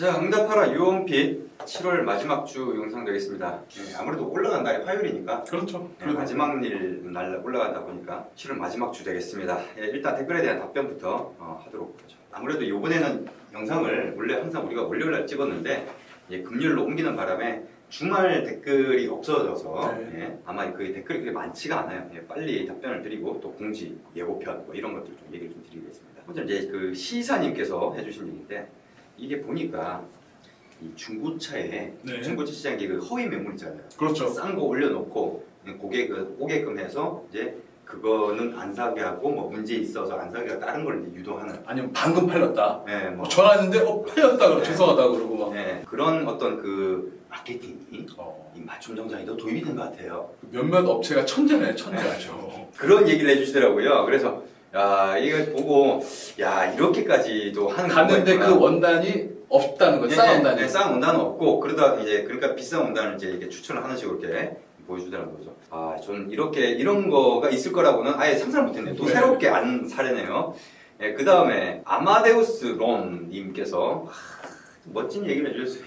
자, 응답하라 유언핏 7월 마지막 주 영상 되겠습니다. 아무래도 올라간 날이 화요일이니까 그렇죠. 마지막 날 올라가다 보니까 7월 마지막 주 되겠습니다. 일단 댓글에 대한 답변부터 하도록 하죠. 아무래도 이번에는 영상을 원래 항상 우리가 월요일날 찍었는데 금요일로 옮기는 바람에 주말 댓글이 없어져서 아마 그 댓글이 그렇게 많지가 않아요. 빨리 답변을 드리고 또 공지, 예고편 뭐 이런 것들 좀 얘기를 좀 드리겠습니다. 먼저 이제 그 시사님께서 해주신 얘기인데 이게 보니까 이 중고차에 중고차 시장에 그 허위 매물 있잖아요. 그렇죠. 싼 거 올려놓고 고객을 오게끔 해서 이제 그거는 안 사게 하고 뭐 문제 있어서 안 사게 하고 다른 걸 이제 유도하는. 아니면 방금 팔렸다. 네, 뭐 전화했는데 팔렸다 그러 죄송하다 그러고 막. 네, 그런 어떤 그 마케팅이 이 맞춤 정장에도 도입이 된 것 같아요. 몇몇 업체가 천재네, 천재하죠. 그런 얘기를 해주시더라고요. 그래서 야, 이거 보고 야 이렇게까지도 하는 갔는데 그 원단이 없다는 거예요. 싼 원단이. 싼 원단은 없고 그러다 이제 그러니까 비싼 원단을 이제 이렇게 추천을 하는 식으로 이렇게 보여주더라는 거죠. 아, 저는 이런 거가 있을 거라고는 아예 상상 못했네요. 또 새롭게 안 사례네요. 그 다음에 아마데우스 론님께서 멋진 얘기를 해주셨어요.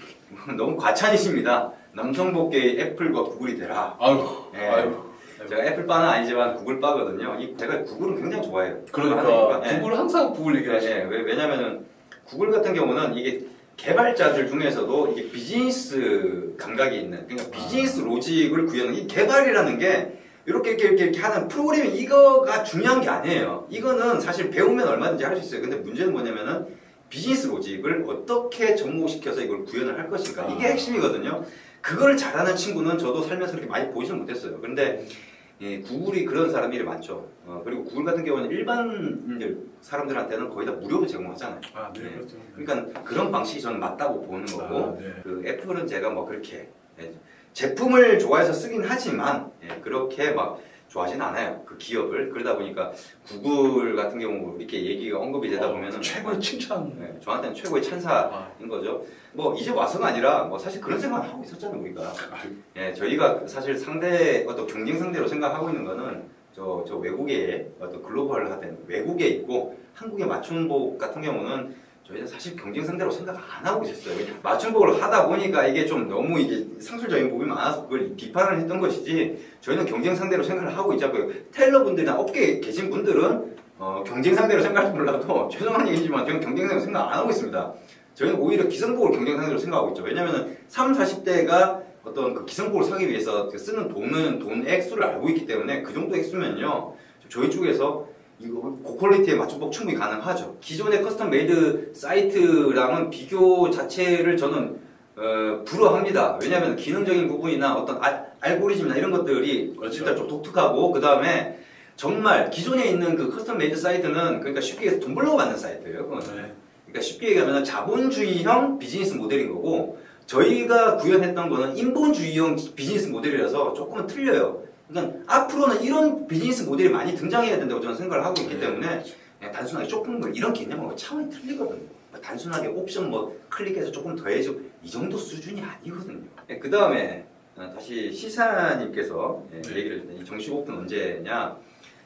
너무 과찬이십니다. 남성복계의 애플과 구글이 되라. 아유. 제가 애플바는 아니지만 구글바거든요. 제가 구글은 굉장히 좋아해요. 그러니까 구글은 항상 구글 얘기하시죠. 왜냐면은 구글 같은 경우는 이게 개발자들 중에서도 이게 비즈니스 감각이 있는, 그러니까 비즈니스 로직을 구현하는 이 개발이라는 게 이렇게 하는 프로그래밍 이거가 중요한 게 아니에요. 이거는 사실 배우면 얼마든지 할 수 있어요. 근데 문제는 뭐냐면은 비즈니스 로직을 어떻게 접목시켜서 이걸 구현을 할 것인가 이게 핵심이거든요. 그걸 잘하는 친구는 저도 살면서 그렇게 많이 보지는 못했어요. 그런데 구글이 그런 사람들이 많죠. 그리고 구글 같은 경우는 일반인들 사람들한테는 거의 다 무료로 제공하잖아요. 그렇죠. 그러니까 그런 방식이 저는 맞다고 보는 거고 그 애플은 제가 뭐 그렇게 제품을 좋아해서 쓰긴 하지만 그렇게 막 좋아하진 않아요. 그 기업을. 그러다 보니까 구글 같은 경우 이렇게 얘기가 언급이 되다 보면은 최고의 칭찬. 저한테는 최고의 찬사인 거죠. 뭐 이제 와서가 아니라 뭐 사실 그런 생각을 하고 있었잖아요, 우리가. 저희가 사실 어떤 경쟁 상대로 생각하고 있는 거는 저 외국의 어떤 글로벌화된 외국에 있고 한국의 맞춤복 같은 경우는 저희는 사실 경쟁 상대로 생각 안 하고 있었어요. 맞춤복을 하다 보니까 이게 좀 너무 이게 상술적인 부분이 많아서 그걸 비판을 했던 것이지 저희는 경쟁 상대로 생각을 하고 있자고요. 테일러분들이나 업계에 계신 분들은 경쟁 상대로 생각할지 몰라도 죄송한 얘기지만 저희는 경쟁 상대로 생각 안 하고 있습니다. 저희는 오히려 기성복을 경쟁 상대로 생각하고 있죠. 왜냐면은 30, 40대가 어떤 그 기성복을 사기 위해서 쓰는 돈 액수를 알고 있기 때문에 그 정도 액수면요. 저희 쪽에서 이거 고퀄리티의 맞춤복 충분히 가능하죠. 기존의 커스텀 메이드 사이트랑은 비교 자체를 저는 불허합니다. 왜냐하면 기능적인 부분이나 어떤 알고리즘이나 이런 것들이 일단 좀 독특하고 그 다음에 정말 기존에 있는 그 커스텀 메이드 사이트는 그러니까 쉽게 얘기해서 돈 벌려고 만든 사이트예요. 그러니까 쉽게 얘기하면 자본주의형 비즈니스 모델인 거고 저희가 구현했던 거는 인본주의형 비즈니스 모델이라서 조금은 틀려요. 그러니까 앞으로는 이런 비즈니스 모델이 많이 등장해야 된다고 저는 생각을 하고 있기 때문에 단순하게 조금 뭐 이런 개념하고 차원이 틀리거든요. 단순하게 옵션 뭐 클릭해서 조금 더해주고 이 정도 수준이 아니거든요. 그 다음에 다시 시사님께서 얘기를 했는데 이 정식 오픈 언제냐?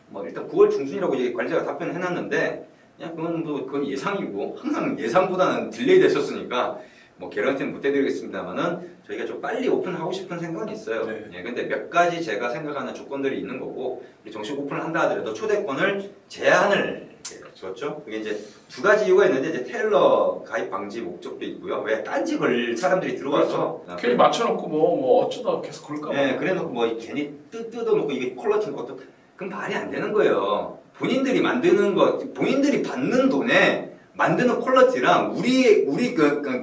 뭐 일단 9월 중순이라고 이제 관리자가 답변을 해놨는데 그냥 그건 예상이고 항상 예상보다는 딜레이 됐었으니까 뭐 개런티는 못 해드리겠습니다만은 저희가 좀 빨리 오픈하고 싶은 생각은 있어요. 근데 몇 가지 제가 생각하는 조건들이 있는 거고 정식 오픈을 한다 하더라도 초대권을 제한을 줬죠. 그게 이제 두 가지 이유가 있는데 이제 테일러 가입 방지 목적도 있고요. 왜 딴지 걸 사람들이 들어와서 괜히 맞춰놓고 뭐 어쩌다 계속 그럴까 봐. 그래놓고 뭐 괜히 뜯어놓고 이게 퀄러티는 것도 그럼 말이 안 되는 거예요. 본인들이 만드는 것, 본인들이 받는 돈에 만드는 퀄러티랑 우리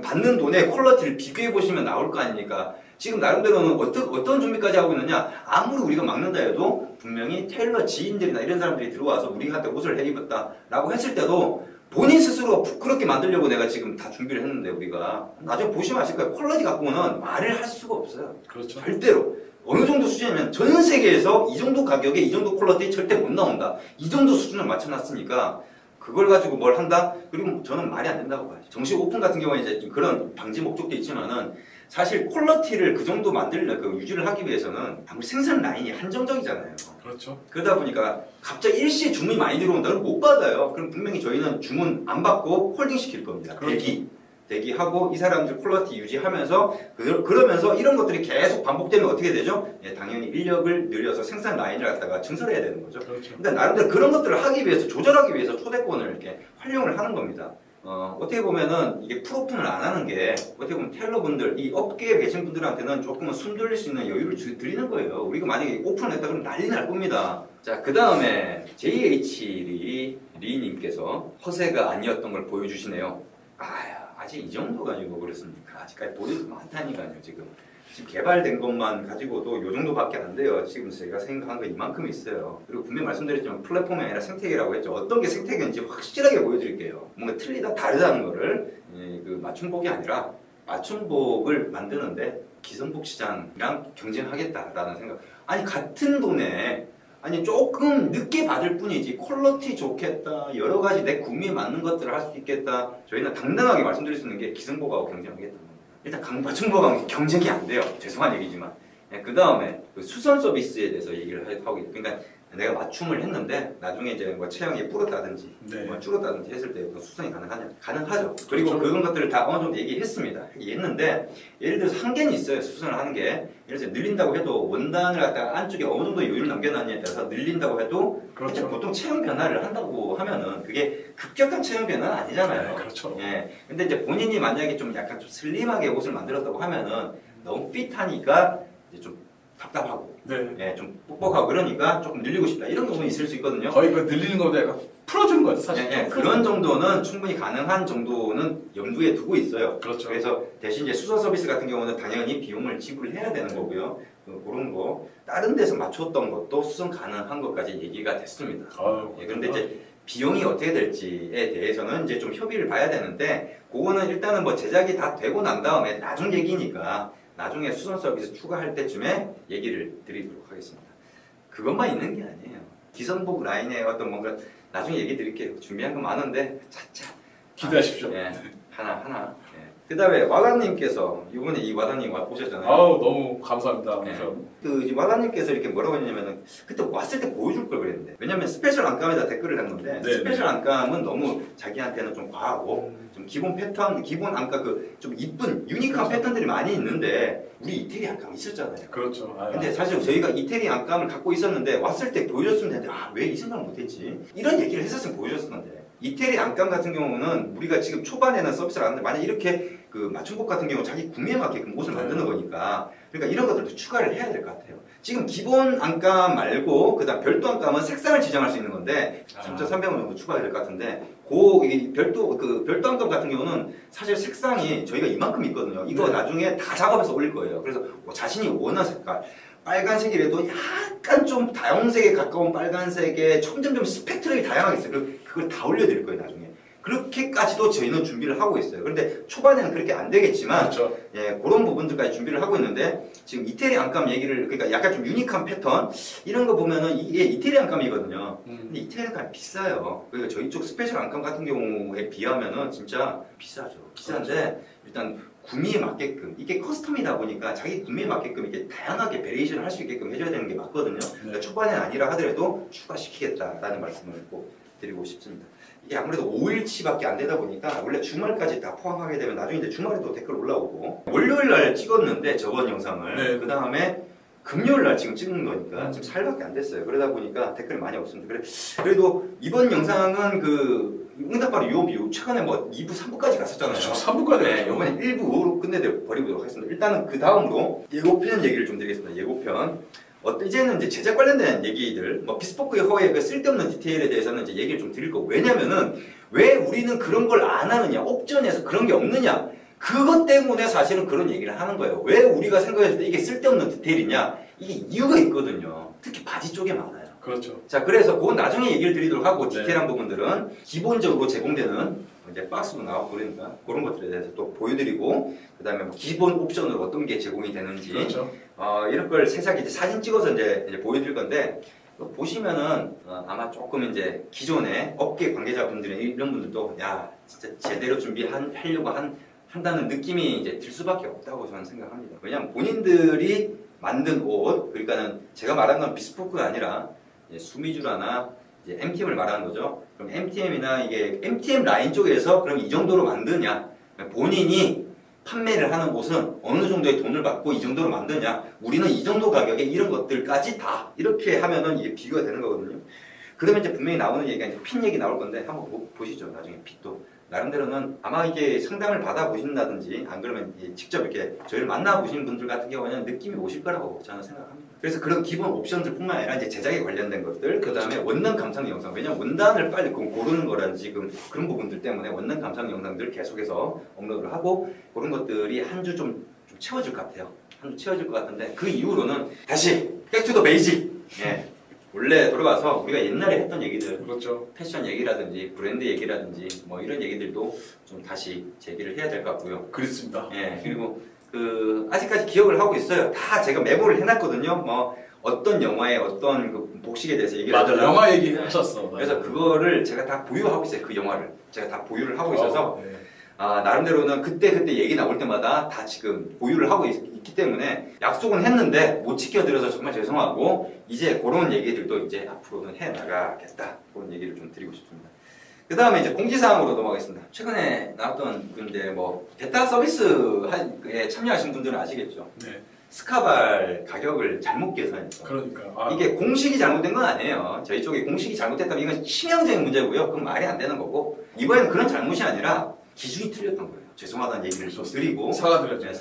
받는 돈의 퀄러티를 비교해 보시면 나올 거 아닙니까? 지금 나름대로는 어떤 준비까지 하고 있느냐? 아무리 우리가 막는다 해도 분명히 테일러 지인들이나 이런 사람들이 들어와서 우리한테 옷을 해 입었다라고 했을 때도 본인 스스로 부끄럽게 만들려고 내가 지금 다 준비를 했는데 우리가 나중에 보시면 아실 거예요. 퀄러티 갖고는 말을 할 수가 없어요. 그렇죠. 절대로. 어느 정도 수준이면 전 세계에서 이 정도 가격에 이 정도 퀄러티 절대 못 나온다. 이 정도 수준을 맞춰놨으니까 그걸 가지고 뭘 한다? 그리고 저는 말이 안 된다고 봐요. 정식 오픈 같은 경우에 이제 그런 방지 목적도 있지만은 사실 퀄러티를 그 정도 유지를 하기 위해서는 아무리 생산 라인이 한정적이잖아요. 그렇죠. 그러다 보니까 갑자기 일시에 주문이 많이 들어온다. 그럼 못 받아요. 그럼 분명히 저희는 주문 안 받고 홀딩 시킬 겁니다. 대기. 대기하고 이 사람들 퀄리티 유지하면서 그러면서 이런 것들이 계속 반복되면 어떻게 되죠? 예, 당연히 인력을 늘려서 생산 라인을 갖다가 증설해야 되는 거죠. 그렇죠. 그러니까 나름대로 그런 것들을 하기 위해서 조절하기 위해서 초대권을 이렇게 활용을 하는 겁니다. 어떻게 보면은 이게 풀오픈을 안 하는 게 어떻게 보면 텔러분들, 이 업계에 계신 분들한테는 조금은 숨 돌릴 수 있는 여유를 드리는 거예요. 우리가 만약에 오픈을 했다 그러면 난리 날 겁니다. 자, 그 다음에 JH 리님께서 허세가 아니었던 걸 보여주시네요. 아직 이 정도 가지고 그렇습니까? 아직까지 보여줄 게 많다니까요. 지금 개발된 것만 가지고도 요 정도밖에 안 돼요. 지금 제가 생각한 거 이만큼 있어요. 그리고 분명히 말씀드렸지만 플랫폼이 아니라 생태계라고 했죠. 어떤 게 생태계인지 확실하게 보여드릴게요. 뭔가 틀리다 다르다는 거를 그 맞춤복이 아니라 맞춤복을 만드는데 기성복 시장이랑 경쟁하겠다라는 생각. 아니 같은 돈에 아니 조금 늦게 받을 뿐이지 퀄리티 좋겠다, 여러 가지 내 구미에 맞는 것들을 할 수 있겠다. 저희는 당당하게 말씀드릴 수 있는 게 기성복하고 경쟁하겠다. 일단 맞춤복하고 경쟁이 안 돼요. 죄송한 얘기지만. 그 다음에 그 수선 서비스에 대해서 얘기를 하고 있어요. 그러니까 내가 맞춤을 했는데 나중에 이제 뭐 체형이 불었다든지 뭐 줄었다든지 했을 때 수선이 가능하냐? 가능하죠. 그리고 그렇죠. 그런 것들을 다 어느 정도 얘기했습니다. 얘기했는데 예를 들어서 한계는 있어요. 수선을 하는 게. 예를 들어서 늘린다고 해도 원단을 갖다가 안쪽에 어느 정도 여유를 남겨놨냐에 따라서 늘린다고 해도 그렇죠. 보통 체형 변화를 한다고 하면은 그게 급격한 체형 변화는 아니잖아요. 네, 그렇죠. 예. 근데 이제 본인이 만약에 좀 약간 좀 슬림하게 옷을 만들었다고 하면은 너무 핏하니까 이제 좀 답답하고, 예, 좀 뻑뻑하고 그러니까 조금 늘리고 싶다 이런 부분이 있을 수 있거든요. 거의 그 늘리는 것보다 약간 풀어주는 거죠, 사실. 예, 그런 정도는 충분히 가능한 정도는 염두에 두고 있어요. 그렇죠. 그래서 대신 이제 수선 서비스 같은 경우는 당연히 비용을 지불해야 되는 거고요. 그런 거 다른 데서 맞췄던 것도 수선 가능한 것까지 얘기가 됐습니다. 예, 그런데 이제 비용이 어떻게 될지에 대해서는 이제 좀 협의를 봐야 되는데 그거는 일단은 뭐 제작이 다 되고 난 다음에 나중 얘기니까 나중에 수선 서비스 추가할 때쯤에 얘기를 드리도록 하겠습니다. 그것만 있는 게 아니에요. 기성복 라인에 어떤 뭔가 나중에 얘기 드릴게요. 준비한 거 많은데 차차 기대하십시오. 예, 하나. 예. 그 다음에 와다님께서 이번에 이 와다님 오셨잖아요. 아우 너무 감사합니다. 네. 그 와다님께서 이렇게 뭐라고 했냐면은 그때 왔을 때 보여줄 걸 그랬는데 왜냐면 스페셜 안감에다 댓글을 했는데 스페셜 안감은 너무 자기한테는 좀 과하고 좀 기본 패턴, 기본 안감 그 좀 이쁜 유니크한 패턴들이 많이 있는데 우리 이태리 안감 있었잖아요. 그렇죠. 근데 사실 저희가 이태리 안감을 갖고 있었는데 왔을 때 보여줬으면 되는데 왜 이 생각을 못했지? 이런 얘기를 했었으면 보여줬었는데 이태리 안감 같은 경우는 우리가 지금 초반에는 서비스를 하는데 만약 이렇게 그 맞춤복 같은 경우 자기 구매에 맞게끔 옷을 만드는 거니까 그러니까 이런 것들도 추가를 해야 될 것 같아요. 지금 기본 안감 말고 그다음 별도 안감은 색상을 지정할 수 있는 건데 3,300원 정도 추가해야 될 것 같은데 이 별도 안감 같은 경우는 사실 색상이 저희가 이만큼 있거든요. 이거 나중에 다 작업해서 올릴 거예요. 그래서 뭐 자신이 원하는 색깔 빨간색이라도 약간 좀 다용색에 가까운 빨간색에 점점점 스펙트럼이 다양하게 있어요. 그걸 다 올려드릴 거예요, 나중에. 그렇게까지도 저희는 준비를 하고 있어요. 그런데 초반에는 그렇게 안 되겠지만, 그렇죠. 예, 그런 부분들까지 준비를 하고 있는데, 지금 이태리 안감 얘기를, 그러니까 약간 좀 유니크한 패턴, 이런 거 보면은 이게 이태리 안감이거든요. 근데 이태리 안감이 비싸요. 그러니까 저희 쪽 스페셜 안감 같은 경우에 비하면은 진짜 비싸죠. 비싼데, 그렇죠. 일단 구미에 맞게끔 이게 커스텀이다 보니까 자기 구미에 맞게끔 이렇게 다양하게 베리에이션을 할 수 있게끔 해줘야 되는 게 맞거든요. 그러니까 초반에는 아니라 하더라도 추가시키겠다라는 말씀을 꼭 드리고 싶습니다. 이게 아무래도 5일치밖에 안 되다 보니까 원래 주말까지 다 포함하게 되면 나중에 이제 주말에도 댓글 올라오고 월요일 날 찍었는데 저번 영상을 그 다음에 금요일 날 지금 찍는 거니까 지금 4일밖에 안 됐어요. 그러다 보니까 댓글이 많이 없습니다. 그래도 이번 영상은 그 응답하라 유오비유 최근에 뭐 2부, 3부까지 갔었잖아요. 3부까지 네, 이번에 1부로 끝내버리도록 하겠습니다. 일단은 그 다음으로 예고편 얘기를 좀 드리겠습니다. 예고편. 이제는 이제 제작 관련된 얘기들, 뭐 비스포크의 허의 그 쓸데없는 디테일에 대해서는 이제 얘기를 좀 드릴 거고, 왜냐면은 왜 우리는 그런 걸 안 하느냐, 옵션에서 그런 게 없느냐, 그것 때문에 사실은 그런 얘기를 하는 거예요. 왜 우리가 생각했을 때 이게 쓸데없는 디테일이냐, 이게 이유가 있거든요. 특히 바지 쪽에 많아요. 그렇죠. 자, 그래서 그건 나중에 얘기를 드리도록 하고, 디테일한 부분들은 기본적으로 제공되는 이제 박스도 나오고 그러니까 그런 것들에 대해서 또 보여드리고, 그 다음에 뭐 기본 옵션으로 어떤 게 제공이 되는지, 그렇죠. 이런 걸 세세하게 이제 사진 찍어서 이제 보여드릴 건데, 보시면은 아마 조금 이제 기존의 업계 관계자분들이 이런 분들도 야 진짜 제대로 준비하려고 한다는 느낌이 이제 들 수밖에 없다고 저는 생각합니다. 왜냐하면 본인들이 만든 옷, 그러니까는 제가 말하는 건 비스포크가 아니라 이제 수미주라나 이제 MTM을 말하는 거죠. 그럼 MTM이나 이게 MTM 라인 쪽에서 그럼 이 정도로 만드냐? 본인이 판매를 하는 곳은 어느 정도의 돈을 받고 이 정도로 만드냐, 우리는 이 정도 가격에 이런 것들까지 다 이렇게 하면은 이게 비교가 되는 거거든요. 그러면 이제 분명히 나오는 얘기가 이제 핏 얘기 나올 건데 한번 보시죠. 나중에 핏도 나름대로는 아마 이게 상담을 받아 보신다든지 안 그러면 직접 이렇게 저희를 만나 보신 분들 같은 경우는 느낌이 오실 거라고 저는 생각합니다. 그래서 그런 기본 옵션들뿐만 아니라 이제 제작에 관련된 것들, 그 다음에 원단 감상 영상, 왜냐면 원단을 빨리 고르는 거라든지 지금 그런 부분들 때문에 원단 감상 영상들 계속해서 업로드를 하고 그런 것들이 한 주 좀 채워질 것 같아요. 한 주 채워질 것 같은데 그 이후로는 다시 백투더 베이직. 예. 원래 돌아가서 우리가 옛날에 했던 얘기들, 그렇죠. 패션 얘기라든지 브랜드 얘기라든지 뭐 이런 얘기들도 좀 다시 제기를 해야 될 것 같고요. 그렇습니다. 예, 그리고 그 아직까지 기억을 하고 있어요. 다 제가 메모를 해놨거든요. 뭐 어떤 영화의 어떤 그 복식에 대해서 얘기를 맞아, 하잖아요. 영화 얘기 하셨어. 그래서 그거를 제가 다 보유하고 있어요. 그 영화를 제가 다 보유를 하고 있어서 네. 나름대로는 그때 얘기 나올 때마다 다 지금 보유를 하고 있기 때문에 약속은 했는데 못 지켜드려서 정말 죄송하고 이제 그런 얘기들도 이제 앞으로는 해나가겠다. 그런 얘기를 좀 드리고 싶습니다. 그 다음에 이제 공지사항으로 넘어가겠습니다. 최근에 나왔던 건데 뭐 베타 서비스에 참여하신 분들은 아시겠죠? 네. 스카발 가격을 잘못 계산했어. 그러니까 이게 공식이 잘못된 건 아니에요. 저희 쪽에 공식이 잘못됐다면 이건 치명적인 문제고요. 그건 말이 안 되는 거고 이번에는 그런 잘못이 아니라 기준이 틀렸던 거예요. 죄송하다는 얘기를 좀 드리고 사과드렸죠. 네,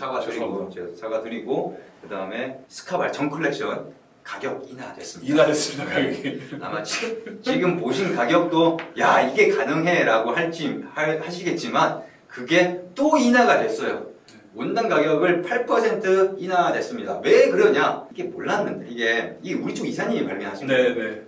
사과드리고 그 다음에 스카발 전 컬렉션 가격 인하됐습니다. 인하됐습니다, 가격이. 아마 지금 보신 가격도 야 이게 가능해라고 하시겠지만 그게 또 인하가 됐어요. 원단 가격을 8% 인하됐습니다. 왜 그러냐? 이게 몰랐는데 이게 우리 쪽 이사님이 발견하신 거예요. 네네.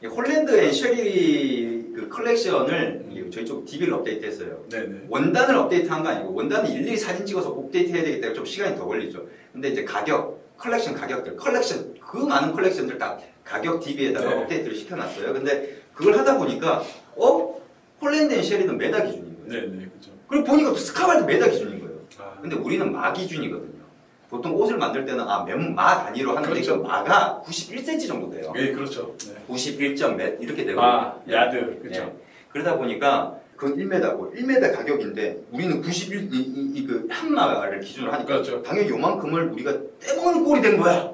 홀랜드 앤 쉐리 그 컬렉션을 저희 쪽 DB를 업데이트했어요. 네네. 원단을 업데이트한 거 아니고 원단을 일일이 사진 찍어서 업데이트해야 되기 때문에 좀 시간이 더 걸리죠. 근데 이제 컬렉션 가격들, 그 많은 컬렉션들 다 가격 DB에다가 네. 업데이트를 시켜놨어요. 근데 그걸 하다 보니까 홀랜드 앤 쉐리는 메다 기준인 거예요. 네네, 그렇죠. 그리고 보니까 또 스카발도 메다 기준인 거예요. 아, 근데 우리는 마 기준이거든요. 보통 옷을 만들 때는 마 단위로 하는데 그렇죠. 그 마가 91cm 정도 돼요. 예, 그렇죠. 네. 91점 몇 이렇게 되거든요. 야드, 그렇죠. 예. 그러다 보니까 그건 1m고 1m 가격인데 우리는 91 그 한마를 기준으로 하니까 그렇죠. 당연히 요만큼을 우리가 떼먹는 꼴이 된 거야.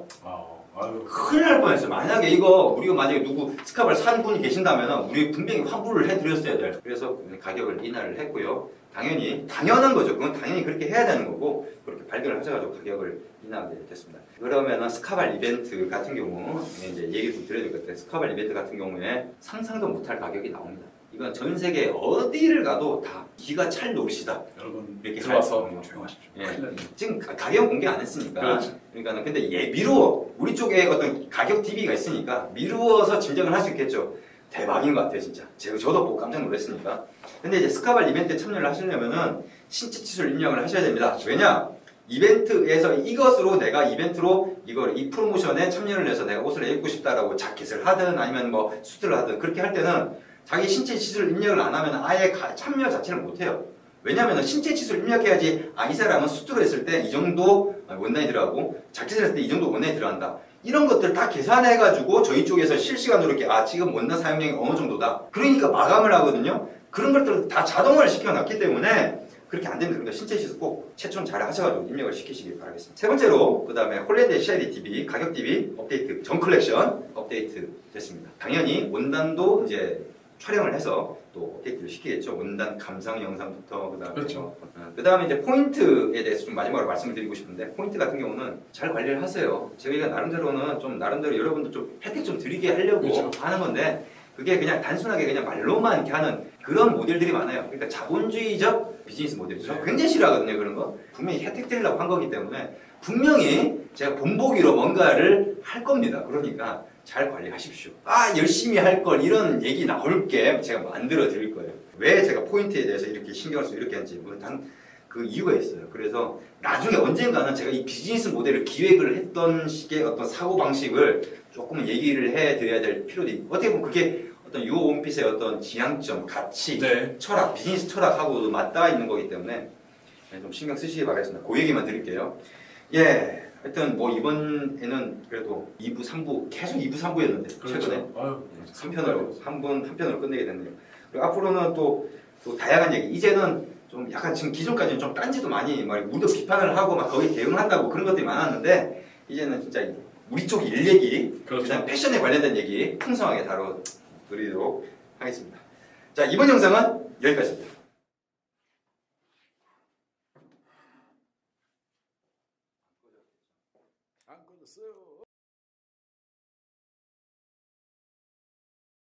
아유. 큰일 날 뻔했어요. 만약에 이거 우리가 만약에 누구 스카발 산 분이 계신다면 우리 분명히 환불을 해드렸어야 돼요. 그래서 가격을 인하를 했고요. 당연한 거죠. 그건 당연히 그렇게 해야 되는 거고 그렇게 발견을 하셔가지고 가격을 인하하게 됐습니다. 그러면은 스카발 이벤트 같은 경우 이제 얘기 좀 드려야 될 것 같아요. 스카발 이벤트 같은 경우에 상상도 못할 가격이 나옵니다. 이건 전 세계 어디를 가도 다 기가 찰 노릇이다. 여러분 이렇게 들어와서 갈 조용하십시오. 예. 큰일 났네. 지금 가격 공개 안 했으니까. 그렇죠. 그러니까는 근데 미루어 우리 쪽에 어떤 가격 DB가 있으니까 미루어서 짐작을 할 수 있겠죠. 대박인 것 같아요, 진짜. 저도 보고 깜짝 놀랐으니까. 근데 이제 스카발 이벤트에 참여를 하시려면은 신체 치술 입력을 하셔야 됩니다. 왜냐? 이벤트에서 이것으로 내가 이벤트로 이 프로모션에 참여를 해서 내가 옷을 입고 싶다라고 자켓을 하든 아니면 뭐 수트를 하든 그렇게 할 때는 자기 신체 치술 입력을 안 하면 아예 참여 자체를 못 해요. 왜냐면 신체 치술 입력해야지 이 사람은 수트로 했을 때 이 정도 원단이 들어가고 자켓을 했을 때 이 정도 원단이 들어간다. 이런 것들 다 계산해가지고 저희 쪽에서 실시간으로 이렇게 지금 원단 사용량이 어느 정도다. 그러니까 마감을 하거든요. 그런 것들을 다 자동화를 시켜놨기 때문에 그렇게 안 됩니다. 그러니까 신체 치수 꼭 채점 잘 하셔가지고 입력을 시키시길 바라겠습니다. 세 번째로 그 다음에 홀랜드 쉐리 DB 가격 DB 업데이트 전 컬렉션 업데이트 됐습니다. 당연히 원단도 이제 촬영을 해서 또 업데이트를 시키겠죠. 원단 감상 영상부터 그다음에 그렇죠. 그다음에 이제 포인트에 대해서 좀 마지막으로 말씀을 드리고 싶은데 포인트 같은 경우는 잘 관리를 하세요. 저희가 나름대로는 좀 나름대로 여러분들 좀 혜택 좀 드리게 하려고 그렇죠. 하는 건데 그게 그냥 단순하게 그냥 말로만 이렇게 하는 그런 모델들이 많아요. 그러니까 자본주의적 비즈니스 모델이죠. 네. 굉장히 싫어하거든요. 그런 거. 분명히 혜택 드리려고 한 거기 때문에 분명히 제가 본보기로 뭔가를 할 겁니다. 그러니까 잘 관리하십시오. 열심히 할 걸 이런 얘기 나올 게 제가 만들어 드릴 거예요. 왜 제가 포인트에 대해서 이렇게 신경을 쓰고 이렇게 하는지 그 이유가 있어요. 그래서 나중에 언젠가는 제가 이 비즈니스 모델을 기획을 했던 식의 어떤 사고방식을 조금은 얘기를 해드려야 될 필요도 있고 어떻게 보면 그게 어떤 유호 원핏의 어떤 지향점, 가치, 네. 철학, 비즈니스 철학하고도 맞닿아 있는 거기 때문에 좀 신경 쓰시기 바라겠습니다. 그 얘기만 드릴게요. 예. 하여튼 뭐 이번에는 그래도 2부, 3부 계속 2부, 3부였는데 그렇죠. 최근에 아유, 3편으로 한 편으로 끝내게 됐네요. 그리고 앞으로는 또 다양한 얘기 이제는 좀 약간 지금 기존까지는 좀 딴지도 많이 막 우리도 비판을 하고 막 거기에 대응한다고 그런 것들이 많았는데 이제는 진짜 우리 쪽 일 얘기, 그렇죠. 그다음 패션에 관련된 얘기 풍성하게 다뤄드리도록 하겠습니다. 자, 이번 영상은 여기까지입니다. 안 꺼졌어요.